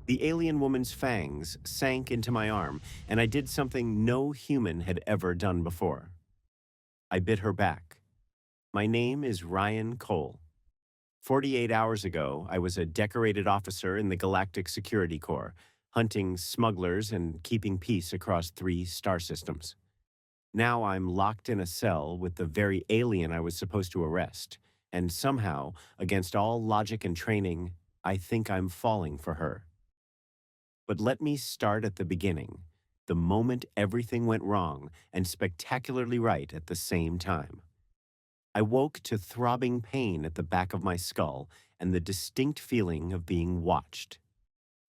The alien woman's fangs sank into my arm, and I did something no human had ever done before. I bit her back. My name is Ryan Cole. 48 hours ago, I was a decorated officer in the Galactic Security Corps, hunting smugglers and keeping peace across 3 star systems. Now I'm locked in a cell with the very alien I was supposed to arrest, and somehow, against all logic and training, I think I'm falling for her. But let me start at the beginning, the moment everything went wrong and spectacularly right at the same time. I woke to throbbing pain at the back of my skull and the distinct feeling of being watched.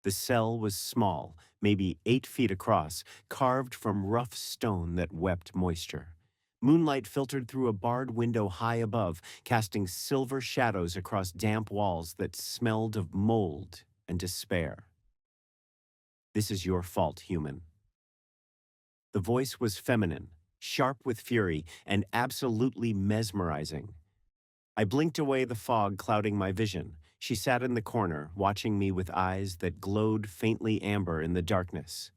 The cell was small, maybe 8 feet across, carved from rough stone that wept moisture. Moonlight filtered through a barred window high above, casting silver shadows across damp walls that smelled of mold and despair. "This is your fault, human." The voice was feminine, sharp with fury, and absolutely mesmerizing. I blinked away the fog clouding my vision. She sat in the corner, watching me with eyes that glowed faintly amber in the darkness.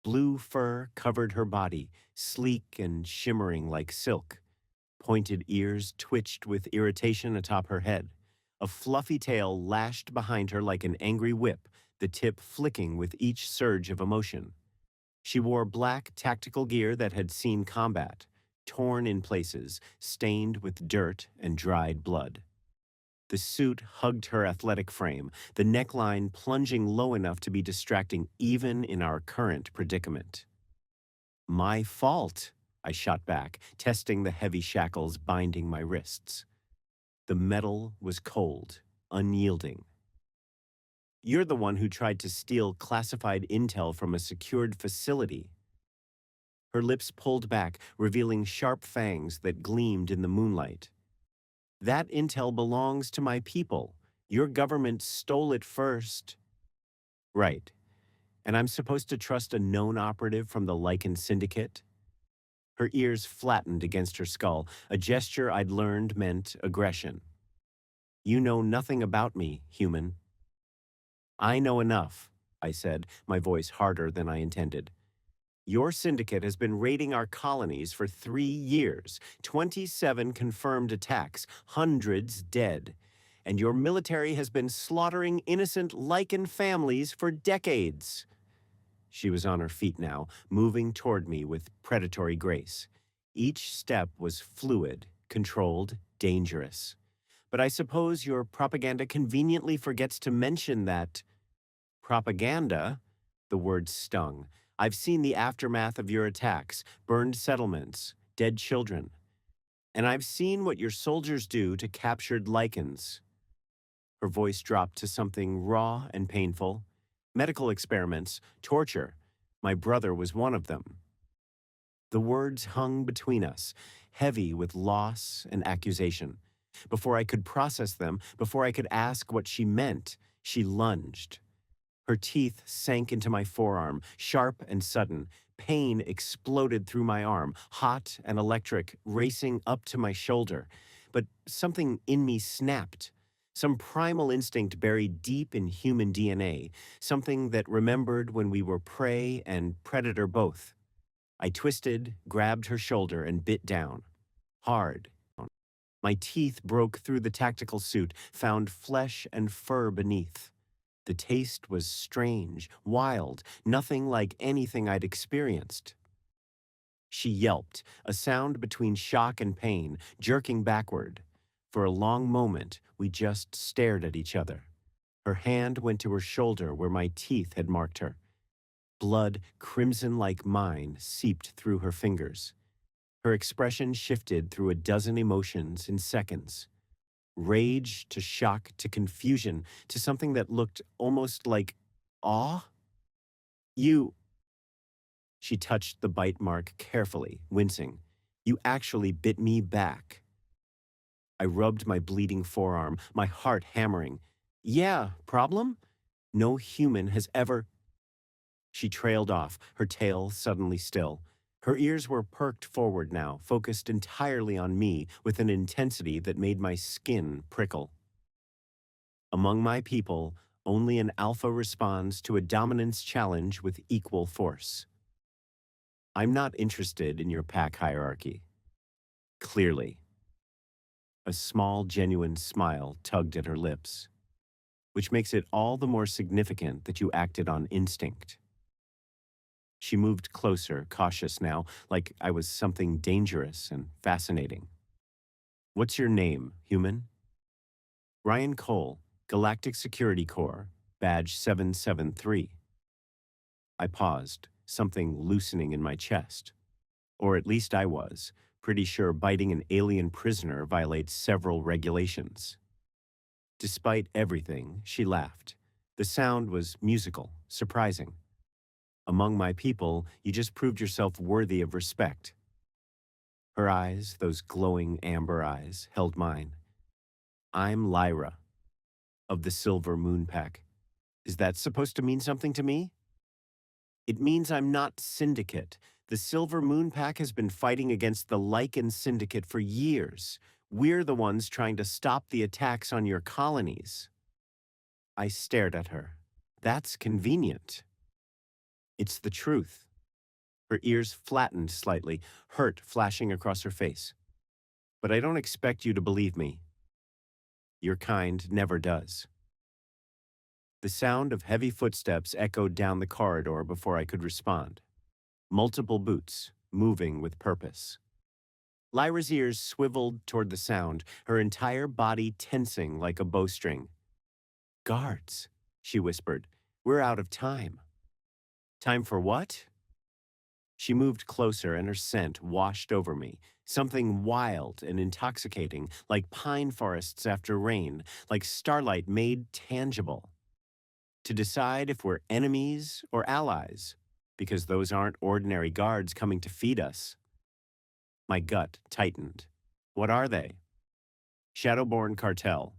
Blue fur covered her body, sleek and shimmering like silk. Pointed ears twitched with irritation atop her head. A fluffy tail lashed behind her like an angry whip, the tip flicking with each surge of emotion. She wore black tactical gear that had seen combat, torn in places, stained with dirt and dried blood. The suit hugged her athletic frame, the neckline plunging low enough to be distracting even in our current predicament. "My fault," I shot back, testing the heavy shackles binding my wrists. The metal was cold, unyielding. "You're the one who tried to steal classified intel from a secured facility." Her lips pulled back, revealing sharp fangs that gleamed in the moonlight. "That intel belongs to my people. Your government stole it first." "Right. And I'm supposed to trust a known operative from the Lycan Syndicate?" Her ears flattened against her skull, a gesture I'd learned meant aggression. "You know nothing about me, human." "I know enough," I said, my voice harder than I intended. "Your syndicate has been raiding our colonies for 3 years, 27 confirmed attacks, hundreds dead. And your military has been slaughtering innocent Lycan families for decades." She was on her feet now, moving toward me with predatory grace. Each step was fluid, controlled, dangerous. "But I suppose your propaganda conveniently forgets to mention that—" "Propaganda?" The word stung. "I've seen the aftermath of your attacks, burned settlements, dead children. And I've seen what your soldiers do to captured Lycans." Her voice dropped to something raw and painful. "Medical experiments, torture. My brother was one of them." The words hung between us, heavy with loss and accusation. Before I could process them, before I could ask what she meant, she lunged. Her teeth sank into my forearm, sharp and sudden. Pain exploded through my arm, hot and electric, racing up to my shoulder. But something in me snapped. Some primal instinct buried deep in human DNA, something that remembered when we were prey and predator both. I twisted, grabbed her shoulder, and bit down. Hard. My teeth broke through the tactical suit, found flesh and fur beneath. The taste was strange, wild, nothing like anything I'd experienced. She yelped, a sound between shock and pain, jerking backward. For a long moment, we just stared at each other. Her hand went to her shoulder where my teeth had marked her. Blood, crimson like mine, seeped through her fingers. Her expression shifted through a dozen emotions in seconds. Rage to shock to confusion to something that looked almost like awe. "You—" She touched the bite mark carefully, wincing. "You actually bit me back." I rubbed my bleeding forearm, my heart hammering. "Yeah, problem? No human has ever—" She trailed off, her tail suddenly still. Her ears were perked forward now, focused entirely on me with an intensity that made my skin prickle. "Among my people, Only an alpha responds to a dominance challenge with equal force. I'm not interested in your pack hierarchy. Clearly. A small, genuine smile tugged at her lips, which makes it all the more significant that you acted on instinct. She moved closer, cautious now, like I was something dangerous and fascinating. What's your name, human? Ryan Cole, Galactic Security Corps, Badge 773. I paused, something loosening in my chest. Or at least I was, pretty sure biting an alien prisoner violates several regulations. Despite everything, she laughed. The sound was musical, surprising. Among my people, you just proved yourself worthy of respect. Her eyes, those glowing amber eyes, held mine. I'm Lyra, of the Silver Moon Pack. Is that supposed to mean something to me? It means I'm not Syndicate. The Silver Moon Pack has been fighting against the Lycan Syndicate for years. We're the ones trying to stop the attacks on your colonies. I stared at her. That's convenient. It's the truth. Her ears flattened slightly, hurt flashing across her face. But I don't expect you to believe me. Your kind never does. The sound of heavy footsteps echoed down the corridor before I could respond. Multiple boots, moving with purpose. Lyra's ears swiveled toward the sound, her entire body tensing like a bowstring. Guards, she whispered. We're out of time. Time for what? She moved closer and her scent washed over me, something wild and intoxicating, like pine forests after rain, like starlight made tangible. To decide if we're enemies or allies, because those aren't ordinary guards coming to feed us. My gut tightened. What are they? Shadowborn Cartel.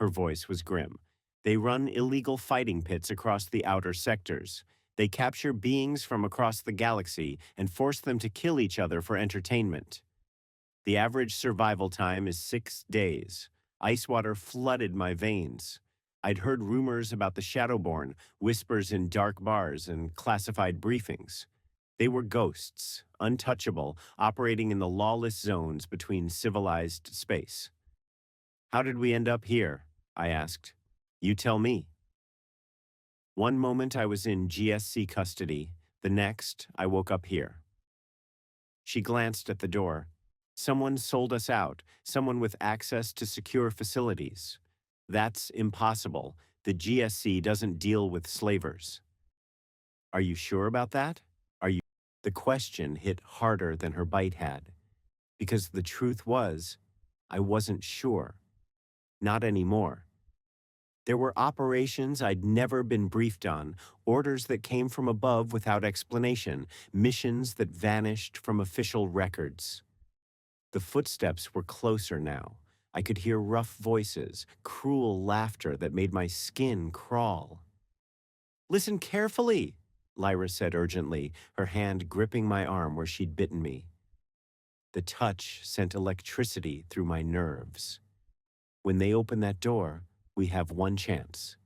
Her voice was grim. They run illegal fighting pits across the outer sectors. They capture beings from across the galaxy and force them to kill each other for entertainment. The average survival time is 6 days. Ice water flooded my veins. I'd heard rumors about the Shadowborn, whispers in dark bars and classified briefings. They were ghosts, untouchable, operating in the lawless zones between civilized space. How did we end up here? I asked. You tell me. One moment I was in GSC custody, the next I woke up here. She glanced at the door. Someone sold us out, someone with access to secure facilities. That's impossible. The GSC doesn't deal with slavers. Are you sure about that? The question hit harder than her bite had. Because the truth was, I wasn't sure. Not anymore. There were operations I'd never been briefed on, orders that came from above without explanation, missions that vanished from official records. The footsteps were closer now. I could hear rough voices, cruel laughter that made my skin crawl. Listen carefully, Lyra said urgently, her hand gripping my arm where she'd bitten me. The touch sent electricity through my nerves. When they open that door, we have one chance.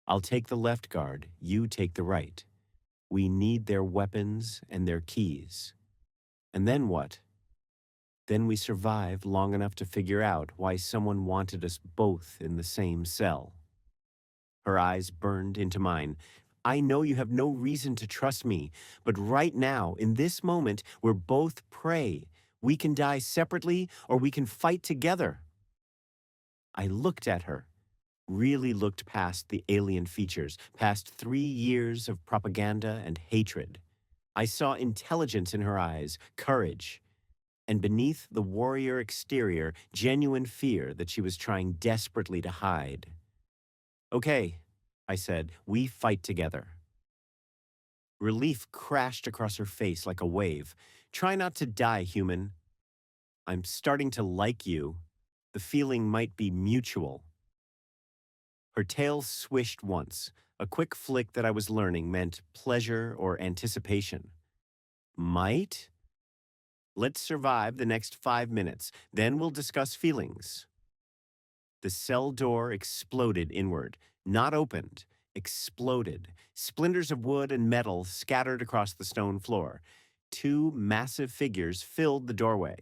I'll take the left guard, you take the right. We need their weapons and their keys. And then what? Then we survive long enough to figure out why someone wanted us both in the same cell. Her eyes burned into mine. I know you have no reason to trust me, but right now, in this moment, we're both prey. We can die separately or we can fight together. I looked at her, really looked past the alien features, past 3 years of propaganda and hatred. I saw intelligence in her eyes, courage, and beneath the warrior exterior, genuine fear that she was trying desperately to hide. Okay, I said, we fight together. Relief crashed across her face like a wave. Try not to die, human. I'm starting to like you. The feeling might be mutual. Her tail swished once, a quick flick that I was learning meant pleasure or anticipation. Might? Let's survive the next 5 minutes, then we'll discuss feelings. The cell door exploded inward. not opened, exploded. Splinters of wood and metal scattered across the stone floor. Two massive figures filled the doorway.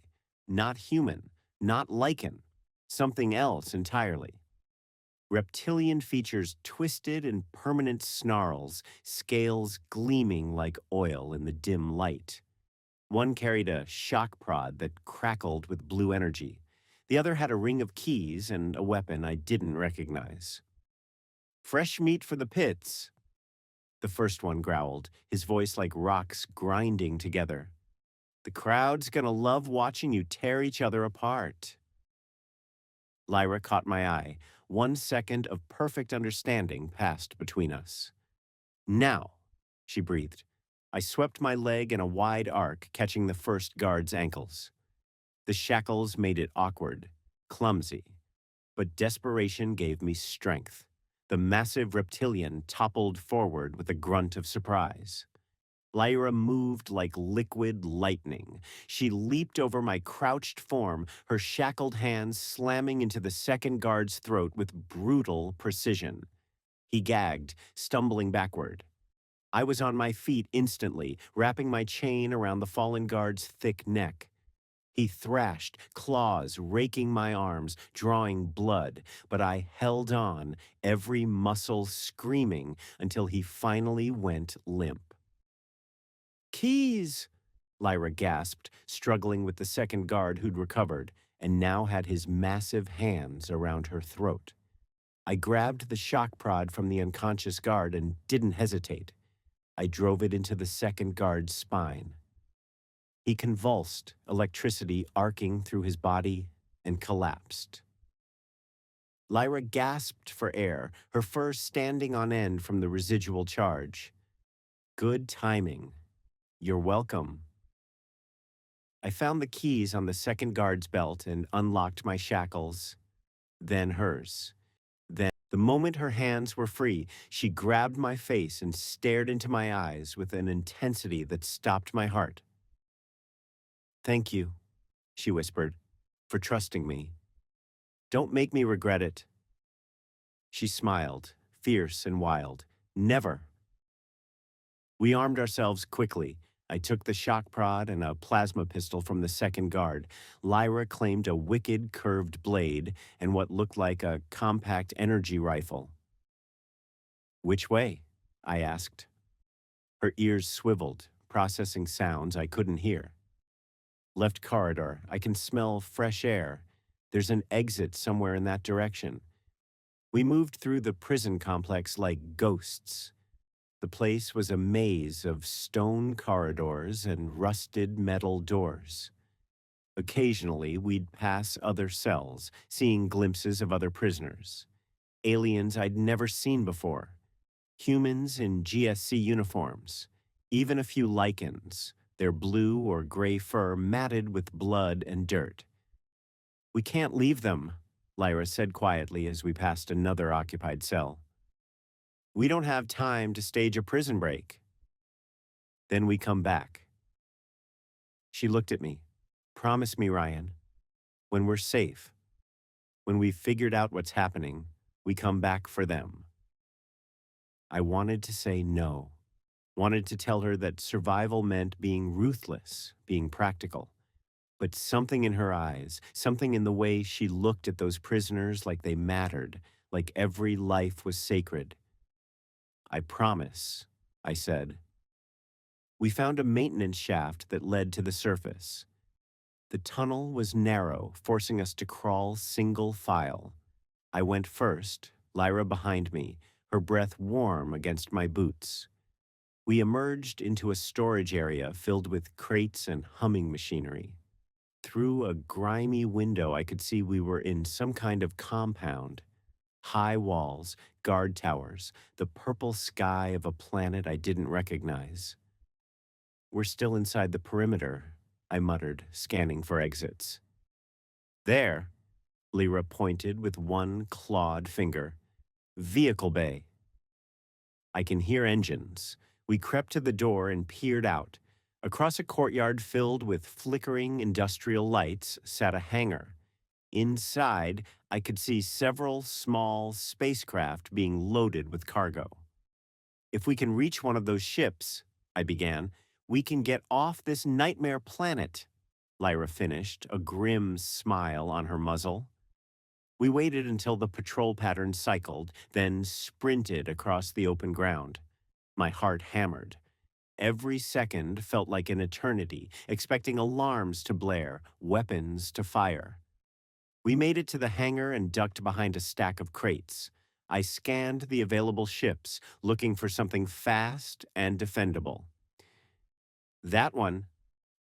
Not human, not lichen, something else entirely. Reptilian features twisted in permanent snarls, scales gleaming like oil in the dim light. One carried a shock prod that crackled with blue energy. The other had a ring of keys and a weapon I didn't recognize. "Fresh meat for the pits," the first one growled, his voice like rocks grinding together. "The crowd's gonna love watching you tear each other apart." Lyra caught my eye. 1 second of perfect understanding passed between us. "Now," she breathed. I swept my leg in a wide arc, catching the first guard's ankles. The shackles made it awkward, clumsy, but desperation gave me strength. The massive reptilian toppled forward with a grunt of surprise. Lyra moved like liquid lightning. She leaped over my crouched form, her shackled hands slamming into the second guard's throat with brutal precision. He gagged, stumbling backward. I was on my feet instantly, wrapping my chain around the fallen guard's thick neck. He thrashed, claws raking my arms, drawing blood, but I held on, every muscle screaming until he finally went limp. "Keys!" Lyra gasped, struggling with the second guard who'd recovered, and now had his massive hands around her throat. I grabbed the shock prod from the unconscious guard and didn't hesitate. I drove it into the second guard's spine. He convulsed, electricity arcing through his body, and collapsed. Lyra gasped for air, her fur standing on end from the residual charge. "Good timing. You're welcome." I found the keys on the second guard's belt and unlocked my shackles, then hers. Then, the moment her hands were free, she grabbed my face and stared into my eyes with an intensity that stopped my heart. "Thank you," she whispered, "for trusting me. Don't make me regret it." She smiled, fierce and wild. "Never." We armed ourselves quickly. I took the shock prod and a plasma pistol from the second guard. Lyra claimed a wicked curved blade and what looked like a compact energy rifle. "Which way?" I asked. Her ears swiveled, processing sounds I couldn't hear. "Left corridor. I can smell fresh air. There's an exit somewhere in that direction." We moved through the prison complex like ghosts. The place was a maze of stone corridors and rusted metal doors. Occasionally, we'd pass other cells, seeing glimpses of other prisoners. Aliens I'd never seen before. Humans in GSC uniforms. Even a few lichens, their blue or gray fur matted with blood and dirt. "We can't leave them," Lyra said quietly as we passed another occupied cell. "We don't have time to stage a prison break." "Then we come back." She looked at me. "Promise me, Ryan, when we're safe, when we've figured out what's happening, we come back for them." I wanted to say no. Wanted to tell her that survival meant being ruthless, being practical. But something in her eyes, something in the way she looked at those prisoners like they mattered, like every life was sacred. "I promise," I said. We found a maintenance shaft that led to the surface. The tunnel was narrow, forcing us to crawl single file. I went first, Lyra behind me, her breath warm against my boots. We emerged into a storage area filled with crates and humming machinery. Through a grimy window, I could see we were in some kind of compound. High walls, guard towers, the purple sky of a planet I didn't recognize. "We're still inside the perimeter," I muttered, scanning for exits. "There," Lyra pointed with one clawed finger. "Vehicle bay." I can hear engines. We crept to the door and peered out. Across a courtyard filled with flickering industrial lights sat a hangar. Inside, I could see several small spacecraft being loaded with cargo. If we can reach one of those ships, I began, we can get off this nightmare planet, Lyra finished, a grim smile on her muzzle. We waited until the patrol pattern cycled, then sprinted across the open ground. My heart hammered. Every second felt like an eternity, expecting alarms to blare, weapons to fire. We made it to the hangar and ducked behind a stack of crates. I scanned the available ships, looking for something fast and defendable. That one,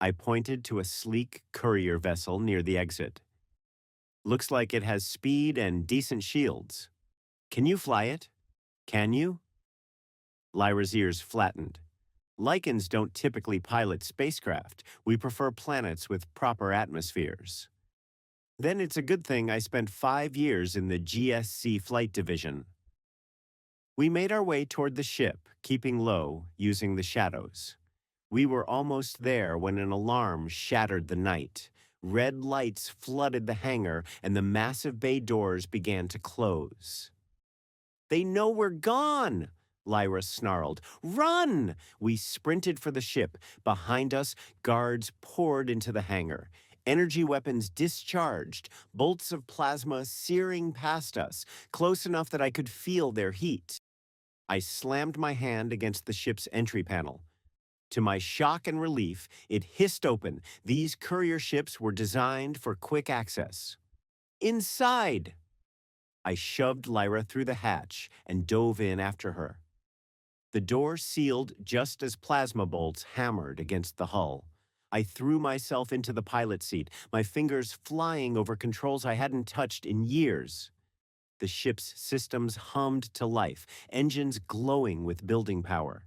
I pointed to a sleek courier vessel near the exit. Looks like it has speed and decent shields. Can you fly it? Can you? Lyra's ears flattened. Lycans don't typically pilot spacecraft. We prefer planets with proper atmospheres. Then it's a good thing I spent 5 years in the GSC flight division. We made our way toward the ship, keeping low, using the shadows. We were almost there when an alarm shattered the night. Red lights flooded the hangar, and the massive bay doors began to close. They know we're gone, Lyra snarled. Run! We sprinted for the ship. Behind us, guards poured into the hangar. Energy weapons discharged, bolts of plasma searing past us, close enough that I could feel their heat. I slammed my hand against the ship's entry panel. To my shock and relief, it hissed open. These courier ships were designed for quick access. Inside! I shoved Lyra through the hatch and dove in after her. The door sealed just as plasma bolts hammered against the hull. I threw myself into the pilot seat, my fingers flying over controls I hadn't touched in years. The ship's systems hummed to life, engines glowing with building power.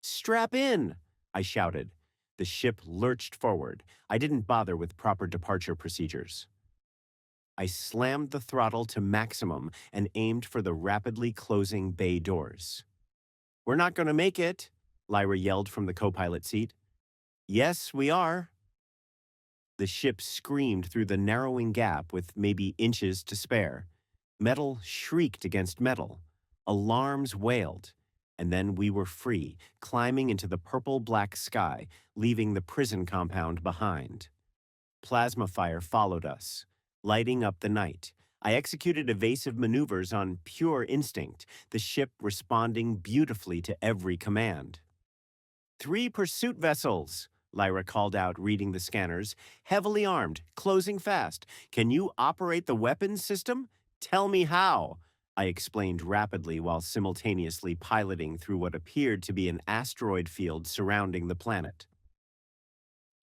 Strap in, I shouted. The ship lurched forward. I didn't bother with proper departure procedures. I slammed the throttle to maximum and aimed for the rapidly closing bay doors. We're not going to make it, Lyra yelled from the co-pilot seat. Yes, we are. The ship screamed through the narrowing gap with maybe inches to spare. Metal shrieked against metal. Alarms wailed. And then we were free, climbing into the purple-black sky, leaving the prison compound behind. Plasma fire followed us, lighting up the night. I executed evasive maneuvers on pure instinct, the ship responding beautifully to every command. 3 pursuit vessels, Lyra called out, reading the scanners. Heavily armed, closing fast. Can you operate the weapons system? Tell me how, I explained rapidly while simultaneously piloting through what appeared to be an asteroid field surrounding the planet.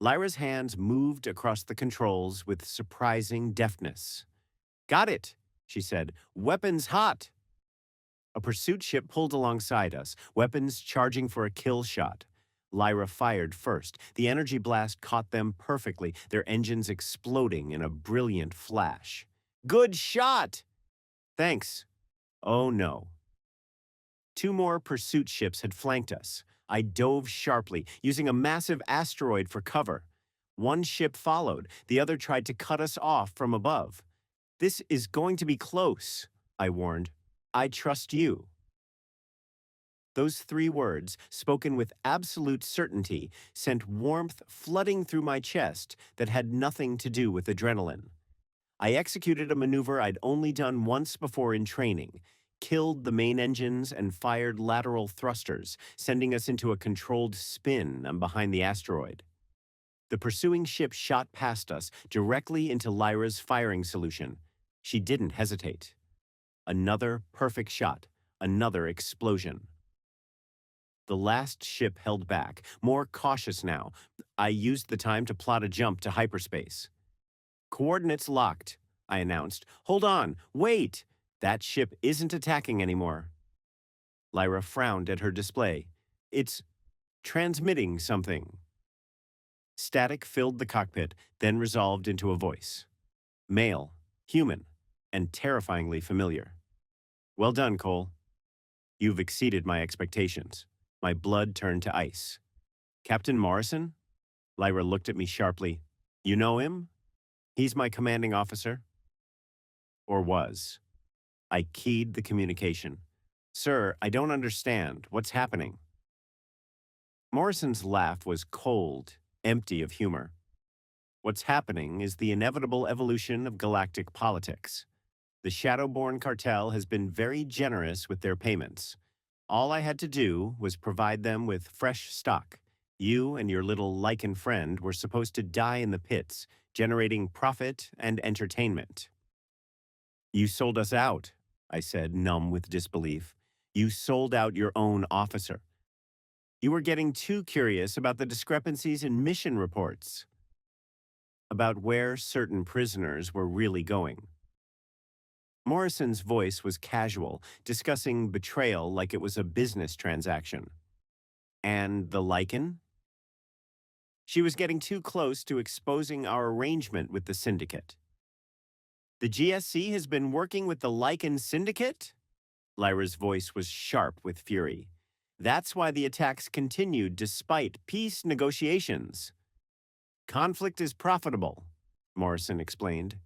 Lyra's hands moved across the controls with surprising deftness. Got it, she said. Weapons hot. A pursuit ship pulled alongside us, weapons charging for a kill shot. Lyra fired first. The energy blast caught them perfectly, their engines exploding in a brilliant flash. Good shot! Thanks. Oh no. 2 more pursuit ships had flanked us. I dove sharply, using a massive asteroid for cover. One ship followed, the other tried to cut us off from above. This is going to be close, I warned. I trust you. Those 3 words, spoken with absolute certainty, sent warmth flooding through my chest that had nothing to do with adrenaline. I executed a maneuver I'd only done once before in training, killed the main engines and fired lateral thrusters, sending us into a controlled spin behind the asteroid. The pursuing ship shot past us, directly into Lyra's firing solution. She didn't hesitate. Another perfect shot, another explosion. The last ship held back, more cautious now. I used the time to plot a jump to hyperspace. Coordinates locked, I announced. Hold on, wait! That ship isn't attacking anymore. Lyra frowned at her display. It's transmitting something. Static filled the cockpit, then resolved into a voice. Male, human, and terrifyingly familiar. Well done, Cole. You've exceeded my expectations. My blood turned to ice. Captain Morrison? Lyra looked at me sharply. You know him? He's my commanding officer. Or was. I keyed the communication. Sir, I don't understand. What's happening? Morrison's laugh was cold, empty of humor. What's happening is the inevitable evolution of galactic politics. The Shadowborn cartel has been very generous with their payments. All I had to do was provide them with fresh stock. You and your little lichen friend were supposed to die in the pits, generating profit and entertainment. You sold us out, I said, numb with disbelief. You sold out your own officer. You were getting too curious about the discrepancies in mission reports, about where certain prisoners were really going. Morrison's voice was casual, discussing betrayal like it was a business transaction. And the lichen? She was getting too close to exposing our arrangement with the syndicate. The GSC has been working with the lichen syndicate? Lyra's voice was sharp with fury. That's why the attacks continued despite peace negotiations. Conflict is profitable, Morrison explained.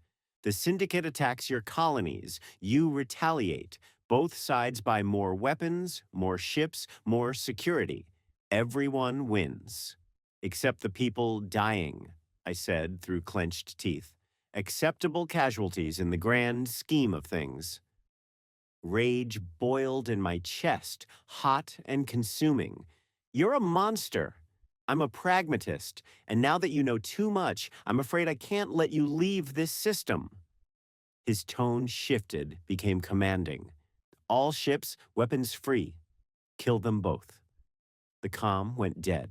The syndicate attacks your colonies. You retaliate. Both sides buy more weapons, more ships, more security. Everyone wins. Except the people dying, I said through clenched teeth. Acceptable casualties in the grand scheme of things. Rage boiled in my chest, hot and consuming. You're a monster. I'm a pragmatist, and now that you know too much, I'm afraid I can't let you leave this system. His tone shifted, became commanding. All ships, weapons free. Kill them both. The comm went dead.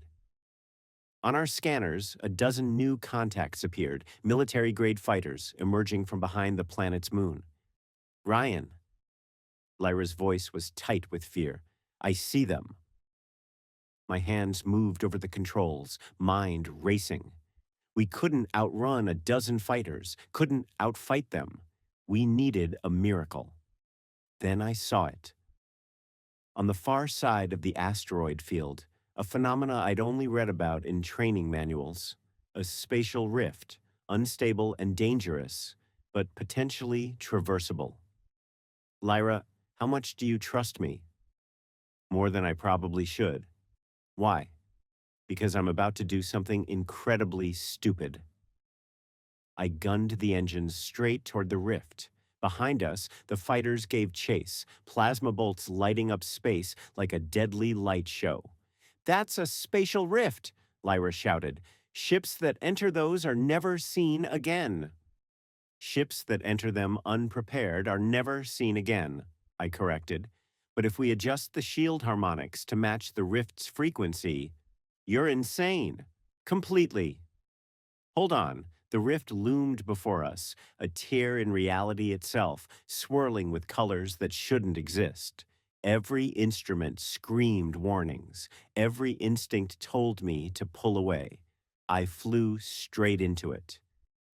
On our scanners, a dozen new contacts appeared, military-grade fighters emerging from behind the planet's moon. Ryan. Lyra's voice was tight with fear. I see them. My hands moved over the controls, mind racing. We couldn't outrun a dozen fighters, couldn't outfight them. We needed a miracle. Then I saw it. On the far side of the asteroid field, a phenomena I'd only read about in training manuals. A spatial rift, unstable and dangerous, but potentially traversable. Lyra, how much do you trust me? More than I probably should. Why? Because I'm about to do something incredibly stupid. I gunned the engines straight toward the rift. Behind us, the fighters gave chase, plasma bolts lighting up space like a deadly light show. That's a spatial rift, Lyra shouted. Ships that enter those are never seen again. Ships that enter them unprepared are never seen again, I corrected. But if we adjust the shield harmonics to match the rift's frequency, you're insane. Completely. Hold on. The rift loomed before us, a tear in reality itself, swirling with colors that shouldn't exist. Every instrument screamed warnings. Every instinct told me to pull away. I flew straight into it.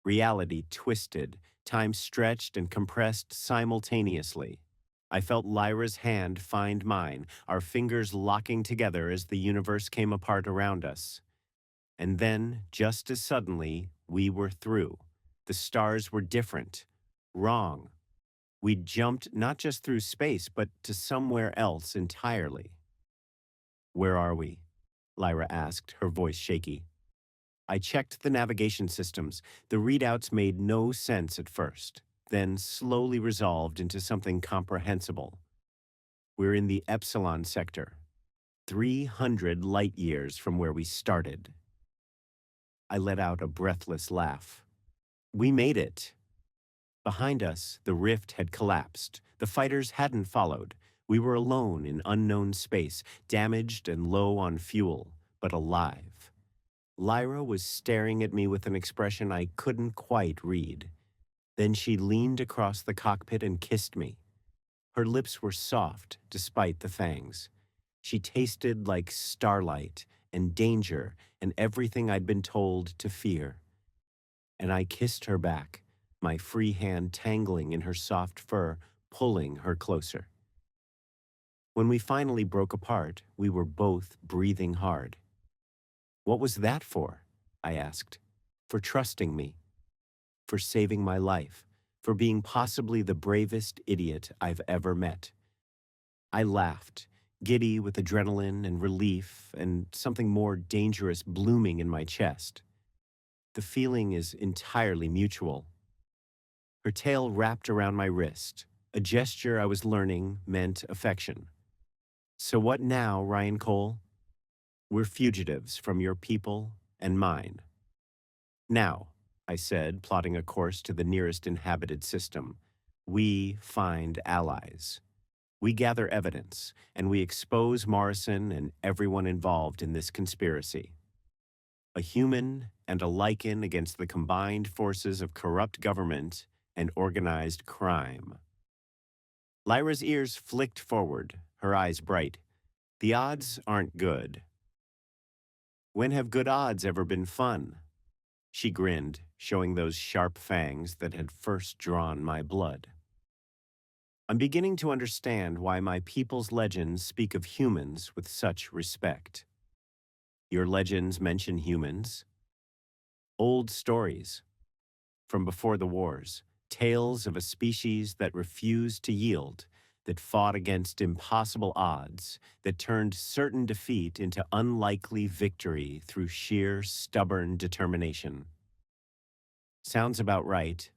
Reality twisted, time stretched and compressed simultaneously. I felt Lyra's hand find mine, our fingers locking together as the universe came apart around us. And then, just as suddenly, we were through. The stars were different, wrong. We'd jumped not just through space, but to somewhere else entirely. Where are we? Lyra asked, her voice shaky. I checked the navigation systems. The readouts made no sense at first, then slowly resolved into something comprehensible. We're in the Epsilon sector, 300 light years from where we started. I let out a breathless laugh. We made it. Behind us, the rift had collapsed. The fighters hadn't followed. We were alone in unknown space, damaged and low on fuel, but alive. Lyra was staring at me with an expression I couldn't quite read. Then she leaned across the cockpit and kissed me. Her lips were soft, despite the fangs. She tasted like starlight and danger and everything I'd been told to fear. And I kissed her back, my free hand tangling in her soft fur, pulling her closer. When we finally broke apart, we were both breathing hard. What was that for? I asked. For trusting me. For saving my life. for being possibly the bravest idiot I've ever met. I laughed, giddy with adrenaline and relief and something more dangerous blooming in my chest. The feeling is entirely mutual. Her tail wrapped around my wrist, a gesture I was learning meant affection. So what now, Ryan Cole? We're fugitives from your people and mine. Now, I said, plotting a course to the nearest inhabited system, we find allies. We gather evidence, and we expose Morrison and everyone involved in this conspiracy. A human and a lichen against the combined forces of corrupt government and organized crime. Lyra's ears flicked forward, her eyes bright. The odds aren't good. When have good odds ever been fun? She grinned, showing those sharp fangs that had first drawn my blood. I'm beginning to understand why my people's legends speak of humans with such respect. Your legends mention humans. Old stories from before the wars, tales of a species that refused to yield, that fought against impossible odds, that turned certain defeat into unlikely victory through sheer stubborn determination. Sounds about right.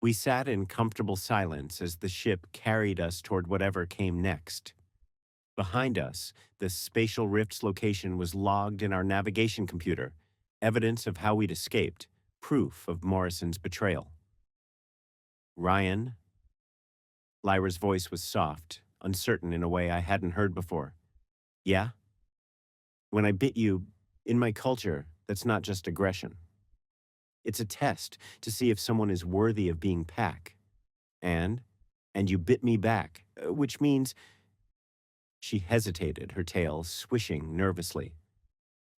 We sat in comfortable silence as the ship carried us toward whatever came next. Behind us, the spatial rift's location was logged in our navigation computer, evidence of how we'd escaped, proof of Morrison's betrayal. Ryan? Lyra's voice was soft, uncertain in a way I hadn't heard before. Yeah? When I bit you, in my culture, that's not just aggression. It's a test to see if someone is worthy of being pack. And you bit me back, which means... She hesitated, her tail swishing nervously.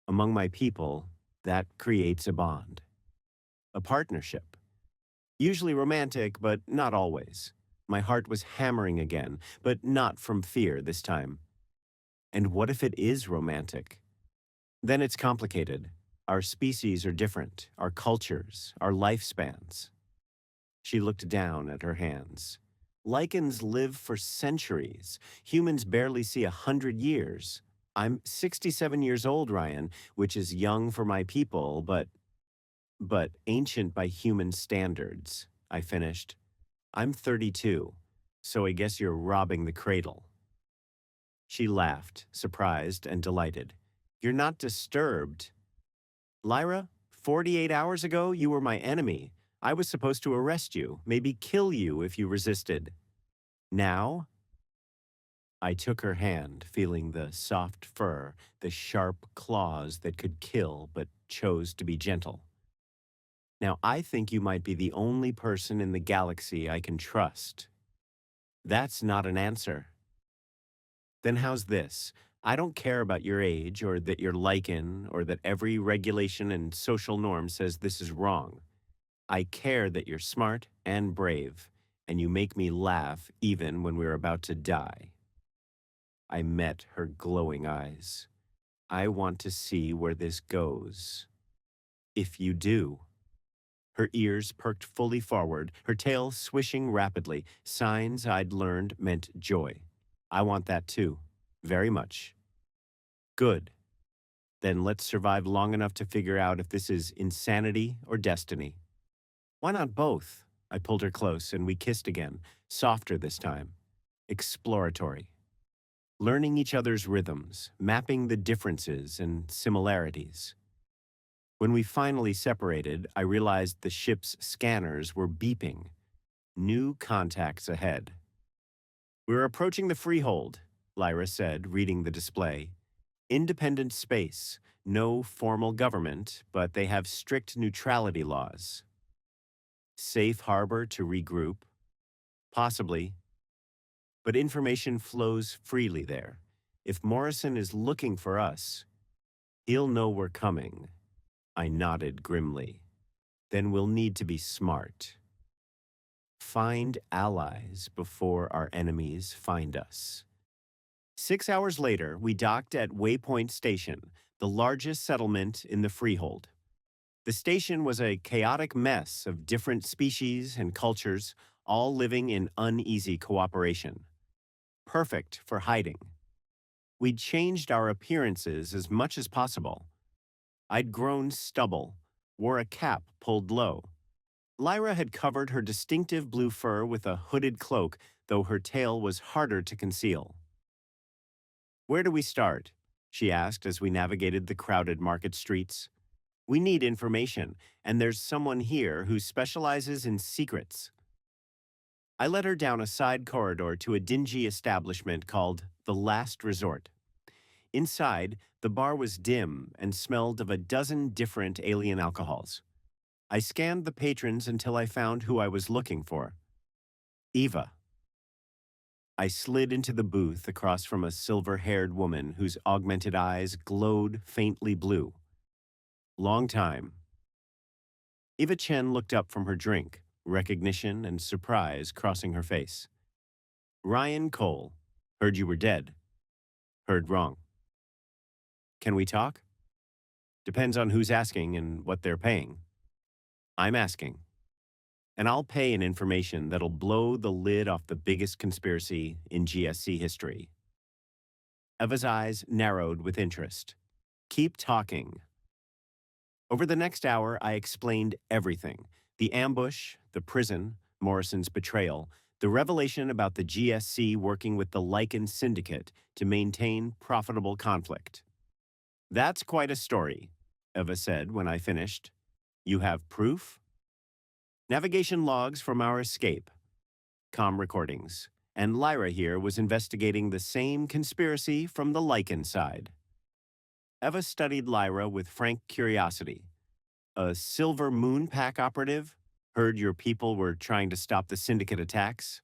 Among my people, that creates a bond. A partnership. Usually romantic, but not always. My heart was hammering again, but not from fear this time. And what if it is romantic? Then it's complicated. Our species are different, our cultures, our lifespans. She looked down at her hands. Lichens live for centuries. Humans barely see 100 years. I'm 67 years old, Ryan, which is young for my people, but ancient by human standards, I finished. I'm 32, so I guess you're robbing the cradle. She laughed, surprised and delighted. You're not disturbed. Lyra, 48 hours ago, you were my enemy. I was supposed to arrest you, maybe kill you if you resisted. Now? I took her hand, feeling the soft fur, the sharp claws that could kill but chose to be gentle. Now I think you might be the only person in the galaxy I can trust. That's not an answer. Then how's this? I don't care about your age or that you're lichen or that every regulation and social norm says this is wrong. I care that you're smart and brave, and you make me laugh even when we're about to die. I met her glowing eyes. I want to see where this goes. If you do. Her ears perked fully forward, her tail swishing rapidly, signs I'd learned meant joy. I want that too, very much. Good. Then let's survive long enough to figure out if this is insanity or destiny. Why not both? I pulled her close and we kissed again, softer this time. Exploratory. Learning each other's rhythms, mapping the differences and similarities. When we finally separated, I realized the ship's scanners were beeping. New contacts ahead. We're approaching the freehold, Lyra said, reading the display. Independent space, no formal government, but they have strict neutrality laws. Safe harbor to regroup? Possibly. But information flows freely there. If Morrison is looking for us, he'll know we're coming. I nodded grimly. Then we'll need to be smart. Find allies before our enemies find us. 6 hours later, we docked at Waypoint Station, the largest settlement in the freehold. The station was a chaotic mess of different species and cultures, all living in uneasy cooperation. Perfect for hiding. We'd changed our appearances as much as possible. I'd grown stubble, wore a cap pulled low. Lyra had covered her distinctive blue fur with a hooded cloak, though her tail was harder to conceal. "Where do we start?" she asked as we navigated the crowded market streets. "We need information, and there's someone here who specializes in secrets." I led her down a side corridor to a dingy establishment called The Last Resort. Inside, the bar was dim and smelled of a dozen different alien alcohols. I scanned the patrons until I found who I was looking for. Eva. I slid into the booth across from a silver-haired woman whose augmented eyes glowed faintly blue. "Long time." Eva Chen looked up from her drink, recognition and surprise crossing her face. "Ryan Cole. Heard you were dead." "Heard wrong." "Can we talk?" "Depends on who's asking and what they're paying." "I'm asking. And I'll pay in information that'll blow the lid off the biggest conspiracy in GSC history." Eva's eyes narrowed with interest. "Keep talking." Over the next hour, I explained everything: the ambush, the prison, Morrison's betrayal, the revelation about the GSC working with the Lycan Syndicate to maintain profitable conflict. "That's quite a story," Eva said when I finished. "You have proof?" "Navigation logs from our escape, comm recordings, and Lyra here was investigating the same conspiracy from the Lycan side." Eva studied Lyra with frank curiosity. "A Silver Moon Pack operative? Heard your people were trying to stop the Syndicate attacks?"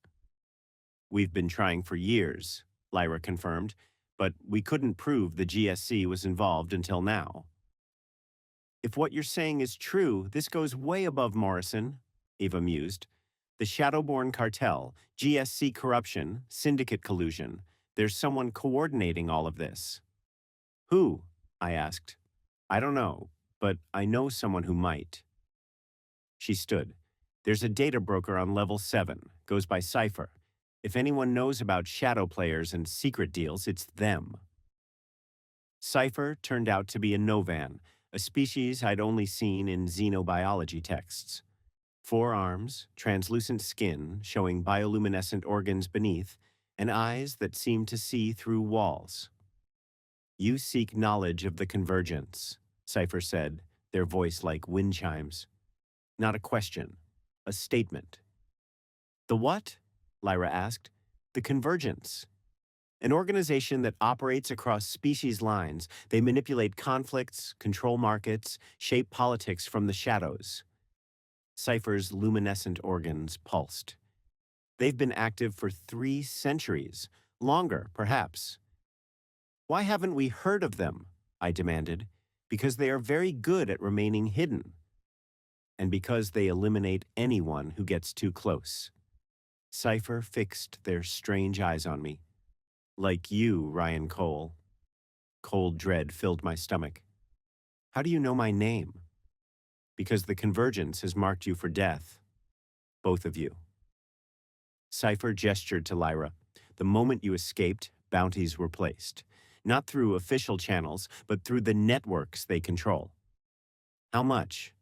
"We've been trying for years," Lyra confirmed, "but we couldn't prove the GSC was involved until now." "If what you're saying is true, this goes way above Morrison," Eva mused. "The Shadowborn cartel, GSC corruption, Syndicate collusion. There's someone coordinating all of this." "Who?" I asked. "I don't know, but I know someone who might." She stood. "There's a data broker on level 7, goes by Cypher. If anyone knows about shadow players and secret deals, it's them." Cypher turned out to be a Novan, a species I'd only seen in xenobiology texts. 4 arms, translucent skin showing bioluminescent organs beneath, and eyes that seemed to see through walls. "You seek knowledge of the convergence," Cypher said, their voice like wind chimes. Not a question, a statement. "The what?" Lyra asked. "The convergence. An organization that operates across species lines. They manipulate conflicts, control markets, shape politics from the shadows." Cypher's luminescent organs pulsed. "They've been active for 3 centuries, longer, perhaps." "Why haven't we heard of them?" I demanded. "Because they are very good at remaining hidden. And because they eliminate anyone who gets too close." Cypher fixed their strange eyes on me. "Like you, Ryan Cole." Cold dread filled my stomach. "How do you know my name?" "Because the convergence has marked you for death. Both of you." Cypher gestured to Lyra. "The moment you escaped, bounties were placed. Not through official channels, but through the networks they control." "How much?"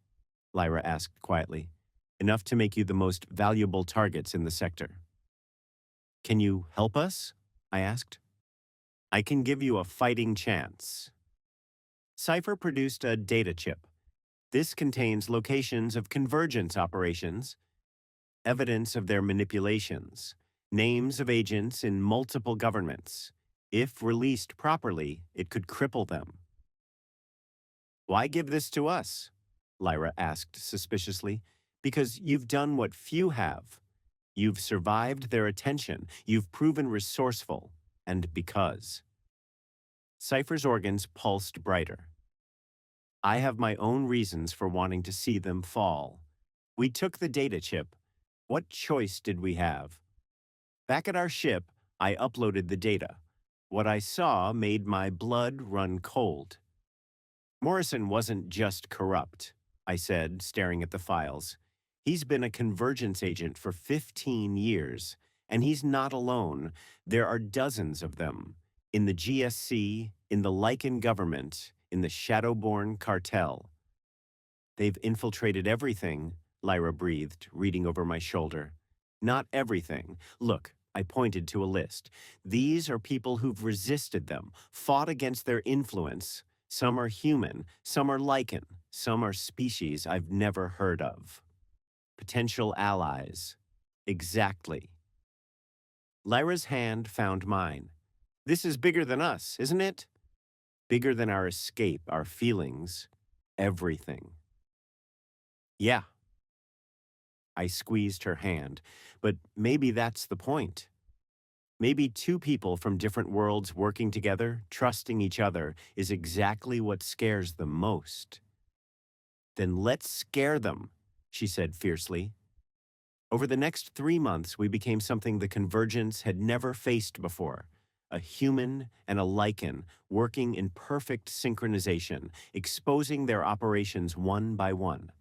Lyra asked quietly. "Enough to make you the most valuable targets in the sector." "Can you help us?" I asked. "I can give you a fighting chance." Cypher produced a data chip. "This contains locations of convergence operations, evidence of their manipulations, names of agents in multiple governments. If released properly, it could cripple them." "Why give this to us?" Lyra asked suspiciously. "Because you've done what few have. You've survived their attention. You've proven resourceful. And because." Cypher's organs pulsed brighter. "I have my own reasons for wanting to see them fall. We took the data chip. What choice did we have? Back at our ship, I uploaded the data. What I saw made my blood run cold. Morrison wasn't just corrupt. I said, staring at the files. He's been a convergence agent for 15 years, and he's not alone. There are dozens of them. In the GSC, in the Lycan government, in the Shadowborn cartel. They've infiltrated everything, Lyra breathed, reading over my shoulder. Not everything. Look, I pointed to a list. These are people who've resisted them, fought against their influence. Some are human, some are Lycan, some are species I've never heard of. Potential allies. Exactly. Lyra's hand found mine. This is bigger than us, isn't it? Bigger than our escape, our feelings, everything. Yeah, I squeezed her hand, but maybe that's the point. Maybe two people from different worlds working together, trusting each other, is exactly what scares them most. Then let's scare them, she said fiercely. Over the next 3 months, we became something the Convergence had never faced before. A human and a Lycan working in perfect synchronization, exposing their operations one by one.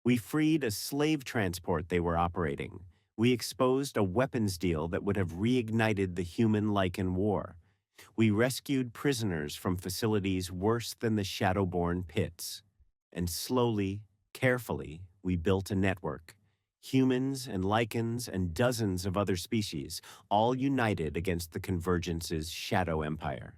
We freed a slave transport they were operating. We exposed a weapons deal that would have reignited the human-Lycan war. We rescued prisoners from facilities worse than the Shadowborn pits. And slowly, carefully, we built a network. Humans and Lycans and dozens of other species, all united against the Convergence's Shadow Empire.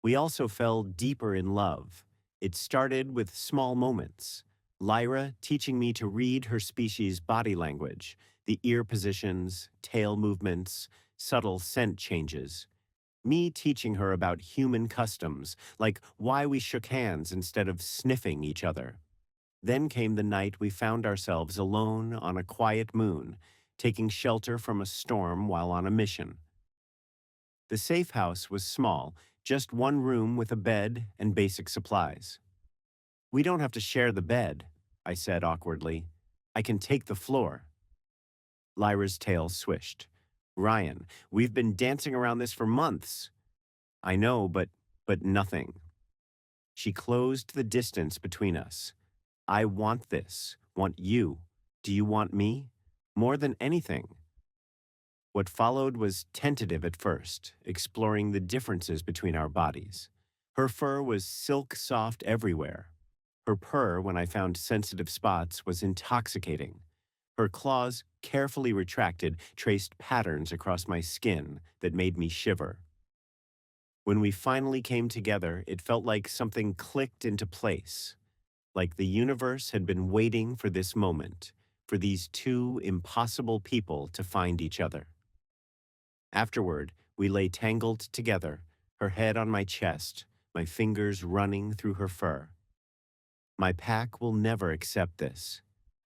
We also fell deeper in love. It started with small moments. Lyra teaching me to read her species' body language, the ear positions, tail movements, subtle scent changes. Me teaching her about human customs, like why we shook hands instead of sniffing each other. Then came the night we found ourselves alone on a quiet moon, taking shelter from a storm while on a mission. The safe house was small, just one room with a bed and basic supplies. We don't have to share the bed, I said awkwardly. I can take the floor. Lyra's tail swished. Ryan, we've been dancing around this for months. I know, but nothing. She closed the distance between us. I want this, want you. Do you want me? More than anything. What followed was tentative at first, exploring the differences between our bodies. Her fur was silk soft everywhere. Her purr, when I found sensitive spots, was intoxicating. Her claws, carefully retracted, traced patterns across my skin that made me shiver. When we finally came together, it felt like something clicked into place, like the universe had been waiting for this moment, for these two impossible people to find each other. Afterward, we lay tangled together, her head on my chest, my fingers running through her fur. My pack will never accept this,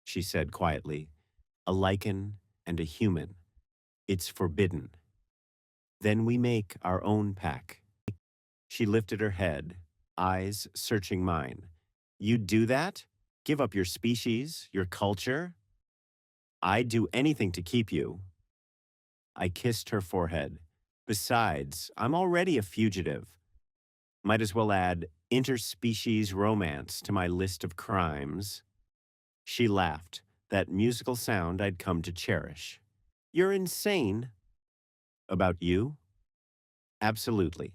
she said quietly. A Lycan and a human. It's forbidden. Then we make our own pack. She lifted her head, eyes searching mine. You'd do that? Give up your species, your culture? I'd do anything to keep you. I kissed her forehead. Besides, I'm already a fugitive. Might as well add interspecies romance to my list of crimes. She laughed, that musical sound I'd come to cherish. You're insane. About you? Absolutely.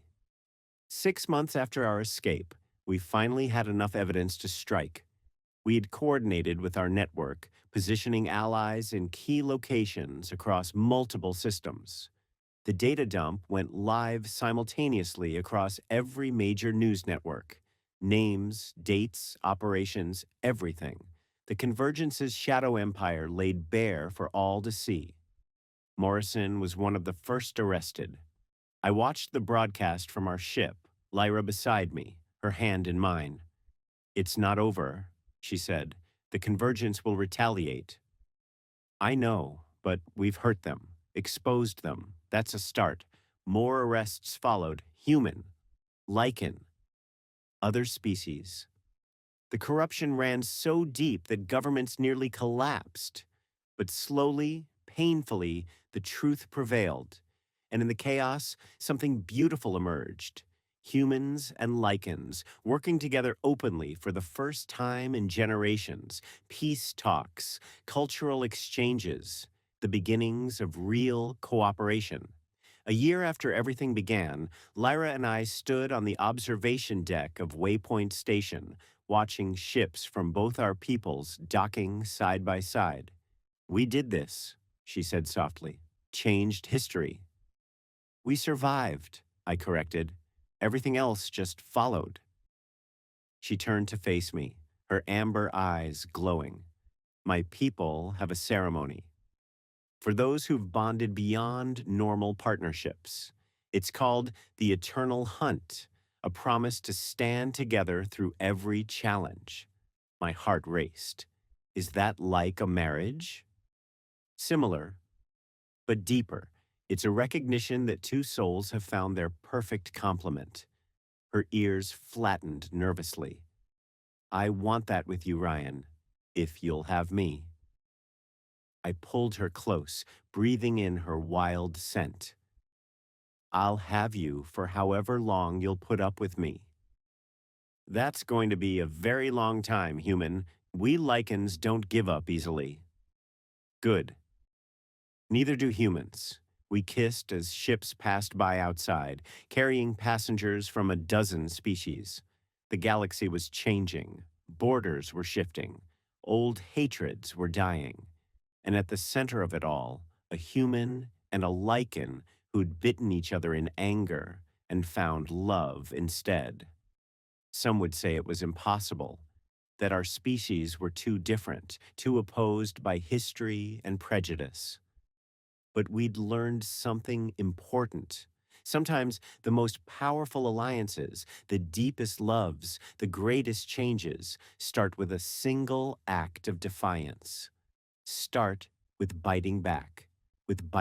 6 months after our escape, we finally had enough evidence to strike. We had coordinated with our network, positioning allies in key locations across multiple systems. The data dump went live simultaneously across every major news network. Names, dates, operations, everything. The Convergence's shadow empire laid bare for all to see. Morrison was one of the first arrested. I watched the broadcast from our ship, Lyra beside me, her hand in mine. It's not over, she said. The Convergence will retaliate. I know, but we've hurt them, exposed them. That's a start. More arrests followed. Human, Lycan, other species. The corruption ran so deep that governments nearly collapsed. But slowly, painfully, the truth prevailed. And in the chaos, something beautiful emerged. Humans and lichens working together openly for the first time in generations, peace talks, cultural exchanges, the beginnings of real cooperation. A year after everything began, Lyra and I stood on the observation deck of Waypoint Station, watching ships from both our peoples docking side by side. We did this, she said softly, changed history. We survived, I corrected. Everything else just followed. She turned to face me, her amber eyes glowing. My people have a ceremony for those who've bonded beyond normal partnerships. It's called the Eternal Hunt, a promise to stand together through every challenge. My heart raced. Is that like a marriage? Similar, but deeper. It's a recognition that two souls have found their perfect complement. Her ears flattened nervously. I want that with you, Ryan, if you'll have me. I pulled her close, breathing in her wild scent. I'll have you for however long you'll put up with me. That's going to be a very long time, human. We lichens don't give up easily. Good. Neither do humans. We kissed as ships passed by outside, carrying passengers from a dozen species. The galaxy was changing. Borders were shifting. Old hatreds were dying. And at the center of it all, a human and a lichen who'd bitten each other in anger and found love instead. Some would say it was impossible, that our species were too different, too opposed by history and prejudice. But we'd learned something important. Sometimes the most powerful alliances, the deepest loves, the greatest changes start with a single act of defiance. Start with biting back, with